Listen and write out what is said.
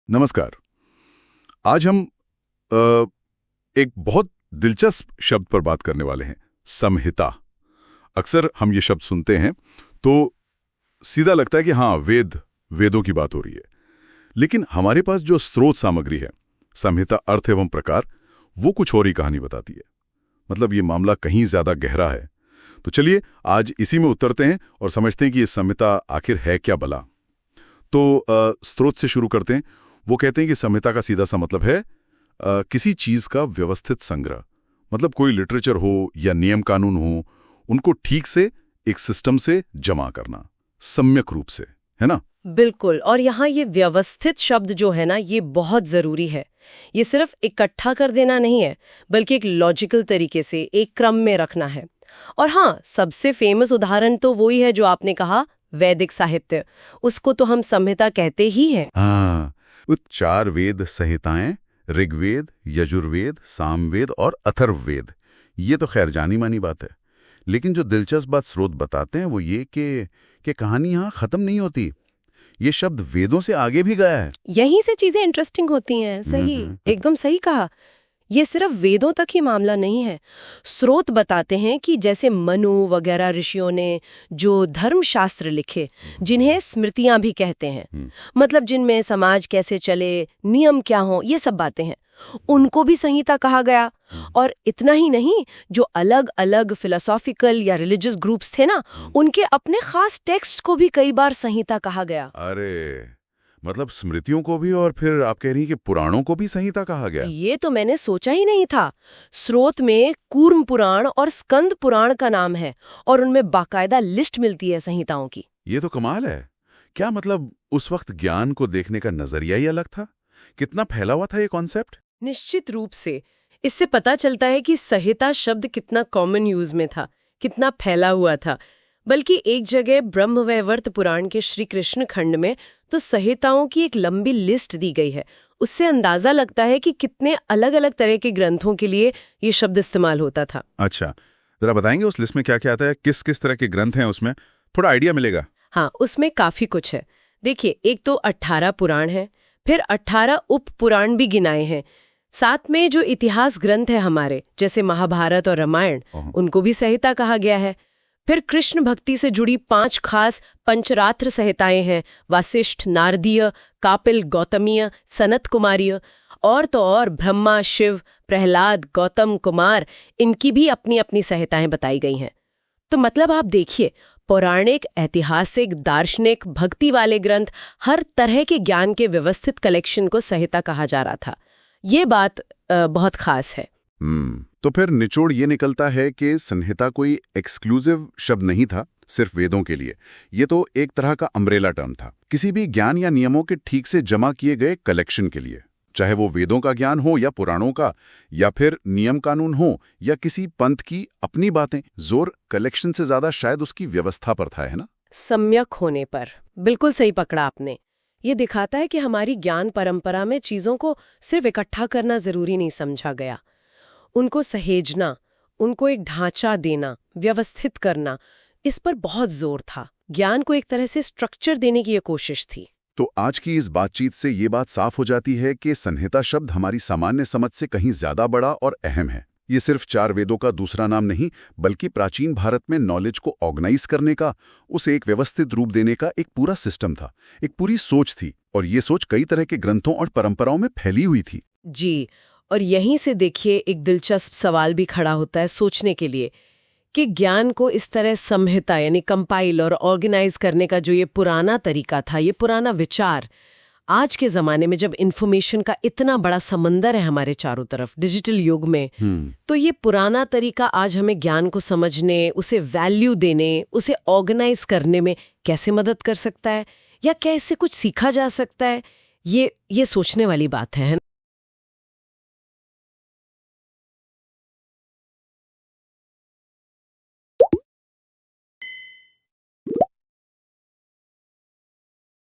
नमस्कार। आज हम एक बहुत दिलचस्प शब्द पर बात करने वाले हैं, संहिता। अक्सर हम ये शब्द सुनते हैं तो सीधा लगता है कि हाँ, वेदों की बात हो रही है। लेकिन हमारे पास जो स्रोत सामग्री है, संहिता अर्थ एवं प्रकार, वो कुछ और ही कहानी बताती है। मतलब ये मामला कहीं ज्यादा गहरा है। तो चलिए आज इसी में उतरते हैं और समझते हैं कि ये संहिता आखिर है क्या भला। तो स्रोत से शुरू करते हैं। वो कहते हैं कि संहिता का सीधा सा मतलब है किसी चीज का व्यवस्थित संग्रह। मतलब कोई लिटरेचर हो या नियम कानून हो, उनको ठीक से एक सिस्टम से जमा करना, सम्यक रूप से, है ना? बिल्कुल। और यहाँ ये व्यवस्थित शब्द जो है ना, ये बहुत जरूरी है। ये सिर्फ इकट्ठा कर देना नहीं है, बल्कि एक लॉजिकल तरीके से एक क्रम में रखना है। और हाँ, सबसे फेमस उदाहरण तो वही है जो आपने कहा, वैदिक साहित्य। उसको तो हम संहिता कहते ही हैं। हाँ, वो 4 वेद संहिताएं, ऋग्वेद, यजुर्वेद, सामवेद और अथर्ववेद। ये तो खैर जानी मानी बात है। लेकिन जो दिलचस्प बात स्रोत बताते हैं वो ये कि कहानी यहाँ खत्म नहीं होती। ये शब्द वेदों से आगे भी गया है। यहीं से चीजें इंटरेस्टिंग होती हैं। सही, एकदम सही कहा। ये सिर्फ वेदों तक ही मामला नहीं है। स्रोत बताते हैं कि जैसे मनु वगैरह ऋषियों ने जो धर्मशास्त्र लिखे, जिन्हें स्मृतियां भी कहते हैं, मतलब जिनमें समाज कैसे चले, नियम क्या हो, ये सब बातें हैं, उनको भी संहिता कहा गया। और इतना ही नहीं, जो अलग अलग फिलोसॉफिकल या रिलीजियस ग्रुप्स थे ना, उनके अपने खास टेक्स्ट को भी कई बार संहिता कहा गया। अरे, मतलब स्मृतियों को भी, और फिर आप कह रही हैं कि पुराणों को भी संहिता कहा गया? ये तो मैंने सोचा ही नहीं था। स्रोत में कूर्म पुराण और स्कंद पुराण का नाम है, और उनमें बाकायदा लिस्ट मिलती है संहिताओं की। ये तो कमाल है। क्या मतलब उस वक्त ज्ञान को देखने का नजरिया ही अलग था? कितना फैला हुआ था ये कॉन्सेप्ट? निश्चित रूप से। इससे पता चलता है कि संहिता शब्द कितना कॉमन यूज में था, कितना फैला हुआ था। बल्कि एक जगह ब्रह्मवैवर्त पुराण के श्री कृष्ण खंड में तो संहिताओं की एक लंबी लिस्ट दी गई है। उससे अंदाजा लगता है कि कितने अलग अलग तरह के ग्रंथों के लिए ये शब्द इस्तेमाल होता था। अच्छा, जरा बताएंगे उस लिस्ट में क्या क्या आता है? किस किस तरह के ग्रंथ हैं उसमें? थोड़ा आइडिया मिलेगा। हाँ, उसमें काफी कुछ है। देखिए, एक तो 18 पुराण है, फिर 18 उप पुराण भी गिनाए हैं। साथ में जो इतिहास ग्रंथ है हमारे, जैसे महाभारत और रामायण, उनको भी संहिता कहा गया है। फिर कृष्ण भक्ति से जुड़ी 5 खास पंचरात्र संहिताएं हैं, वासिष्ठ, नारदीय, कापिल, गौतमीय, सनत कुमारीय। और तो और ब्रह्मा, शिव, प्रहलाद, गौतम कुमार, इनकी भी अपनी अपनी संहिताएं बताई गई हैं। तो मतलब आप देखिए, पौराणिक, ऐतिहासिक, दार्शनिक, भक्ति वाले ग्रंथ, हर तरह के ज्ञान के व्यवस्थित कलेक्शन को संहिता कहा जा रहा था। ये बात बहुत खास है। तो फिर निचोड़ ये निकलता है कि संहिता कोई एक्सक्लूसिव शब्द नहीं था सिर्फ वेदों के लिए। ये तो एक तरह का अम्ब्रेला टर्म था, किसी भी ज्ञान या नियमों के ठीक से जमा किए गए कलेक्शन के लिए। चाहे वो वेदों का ज्ञान हो या पुराणों का, या फिर नियम कानून हो या किसी पंथ की अपनी बातें, जोर कलेक्शन से ज्यादा शायद उसकी व्यवस्था पर था, है ना? सम्यक होने पर बिल्कुल सही पकड़ा आपने। ये दिखाता है कि हमारी ज्ञान परंपरा में चीजों को सिर्फ इकट्ठा करना जरूरी नहीं समझा गया। उनको सहेजना, उनको एक ढांचा देना, व्यवस्थित करना, इस पर बहुत जोर था। ज्ञान को एक तरह से स्ट्रक्चर देने की ये कोशिश थी। तो आज की इस बातचीत से ये बात साफ हो जाती है कि संहिता शब्द हमारी सामान्य समझ से कहीं ज्यादा बड़ा और अहम है। ये सिर्फ 4 वेदों का दूसरा नाम नहीं, बल्कि प्राचीन भारत में नॉलेज को ऑर्गेनाइज करने का, उसे एक व्यवस्थित रूप देने का एक पूरा सिस्टम था, एक पूरी सोच थी। और ये सोच कई तरह के ग्रंथों और परंपराओं में फैली हुई थी। जी, और यहीं से देखिए एक दिलचस्प सवाल भी खड़ा होता है सोचने के लिए, कि ज्ञान को इस तरह संहिता यानी कंपाइल और ऑर्गेनाइज करने का जो ये पुराना तरीका था, ये पुराना विचार, आज के ज़माने में जब इन्फॉर्मेशन का इतना बड़ा समंदर है हमारे चारों तरफ डिजिटल युग में, तो ये पुराना तरीका आज हमें ज्ञान को समझने, उसे वैल्यू देने, उसे ऑर्गेनाइज करने में कैसे मदद कर सकता है, या क्या इससे कुछ सीखा जा सकता है? ये सोचने वाली बात है।